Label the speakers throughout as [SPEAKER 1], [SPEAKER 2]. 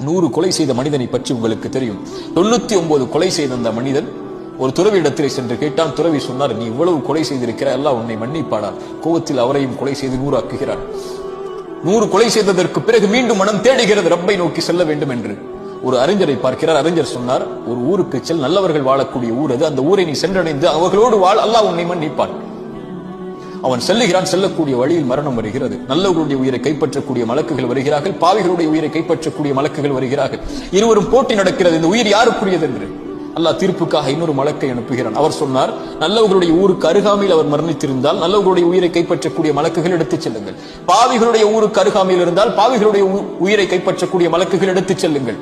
[SPEAKER 1] 100 கொலை செய்த மனிதனை பற்றி உங்களுக்கு தெரியும். 99 கொலை செய்த அந்த மனிதன் ஒரு துறவியிடத்திலே சென்று கேட்டான். துறவி சொன்னார், நீ இவ்வளவு கொலை செய்திருக்கிற, அல்லாஹ் உன்னை மன்னிப்பாடா. கோபத்தில் அவரையும் கொலை செய்து 100 ஆக்குகிறார். 100 கொலை செய்ததற்கு பிறகு மீண்டும் மனம் தேடுகிறது ரப்பை நோக்கி செல்ல வேண்டும் என்று. ஒரு அறிஞரை பார்க்கிறார். அறிஞர் சொன்னார், ஒரு ஊருக்கு செல், நல்லவர்கள் வாழக்கூடிய ஊர் அது, அந்த ஊரை நீ சென்றடைந்து அவர்களோடு வாழ், அல்லாஹ் உன்னை மன்னிப்பான். அவன் செல்லுகிறான். செல்லக்கூடிய வழியில் மரணம் வருகிறது. நல்லவர்களுடைய உயிரை கைப்பற்றக்கூடிய மலக்குகள் வருகிறார்கள், பாவிகளுடைய உயிரை கைப்பற்றக்கூடிய மலக்குகள் வருகிறார்கள். இருவரும் போட்டி நடக்கிறது, இந்த உயிர் யாருக்குரியது என்று. அல்லாஹ் தீர்ப்புக்காக இன்னொரு மலக்கை அனுப்புகிறான். அவர் சொன்னார், நல்லவர்களுடைய ஊருக்கு அருகாமையில் அவர் மரணித்திருந்தால் நல்லவர்களுடைய உயிரை கைப்பற்றக்கூடிய மலக்குகள் எடுத்துச் செல்லுங்கள். பாவிகளுடைய ஊருக்கு அருகாமையில் இருந்தால் பாவிகளுடைய உயிரை கைப்பற்றக்கூடிய மலக்குகள் எடுத்துச் செல்லுங்கள்.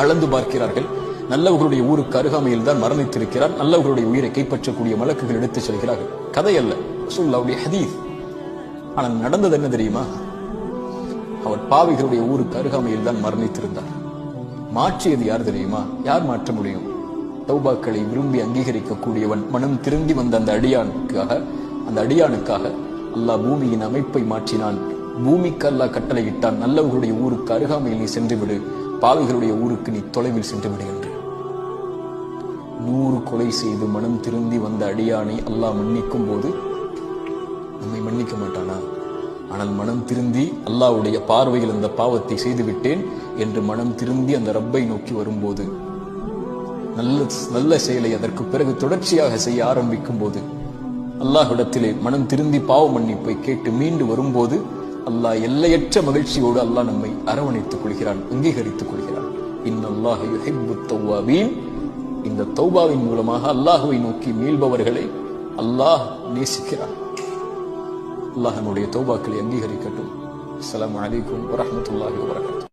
[SPEAKER 1] அளந்து பார்க்கிறார்கள். நல்லவர்களுடைய ஊருக்கு அருகாமையில் தான் மரணித்திருக்கிறார். நல்லவர்களுடைய உயிரை கைப்பற்றக்கூடிய மலக்குகள் எடுத்துச் செல்கிறார்கள். கதை அல்ல, ரசூலுல்லாஹ்வுடைய ஹதீஸ். ஆனால் நடந்தது என்ன தெரியுமா? அவர் பாவிகளுடைய ஊருக்கு அருகாமையில் தான் மரணித்திருந்தார். மாற்றியது யார் தெரியுமா? யார் மாற்ற முடியும்? தௌபாக்களை விரும்பி அங்கீகரிக்கக்கூடியவன் மனம் திரும்பி வந்த அந்த அடியானுக்காக அல்லாஹ் பூமியின் அமைப்பை மாற்றினான். பூமிக்கு அல்லாஹ் கட்டளையிட்டான், நல்லவர்களுடைய ஊருக்கு அருகாமையில் நீ சென்று விடு, பாவிகளுடைய ஊருக்கு நீ தொலைவில் சென்று விடு என்று. 100 கொலை செய்து மனம் திருந்தி வந்த அடியானை அல்லாஹ் மன்னிக்கும் போது நம்மை மன்னிக்க மாட்டானா? ஆனால் மனம் திருந்தி அல்லாஹ்வுடைய பார்வையில் அந்த பாவத்தை செய்து விட்டேன் என்று மனம் திருந்தி அந்த ரப்பை நோக்கி வரும்போது, நல்ல செயலை அதற்கு பிறகு தொடர்ச்சியாக செய்ய ஆரம்பிக்கும் போது, அல்லாஹ்விடத்திலே மனம் திருந்தி பாவ மன்னிப்பை கேட்டு மீண்டு வரும்போது, அல்லாஹ் எல்லையற்ற மகிழ்ச்சியோடு அல்லாஹ் நம்மை அரவணைத்துக் கொள்கிறான், அங்கீகரித்துக் கொள்கிறான். இன்னல்லாஹ யுஹிப்புத் தவ்வாபீன். இந்த தௌபாவின் மூலமாக அல்லாஹ்வை நோக்கி மீள்பவர்களை அல்லாஹ் நேசிக்கிறான். அல்லாஹ் நம்முடைய தௌபாக்களை அங்கீகரிக்கட்டும். அஸ்ஸலாமு அலைக்கும் வரஹ்மத்துல்லாஹி வபரகாத்துஹு.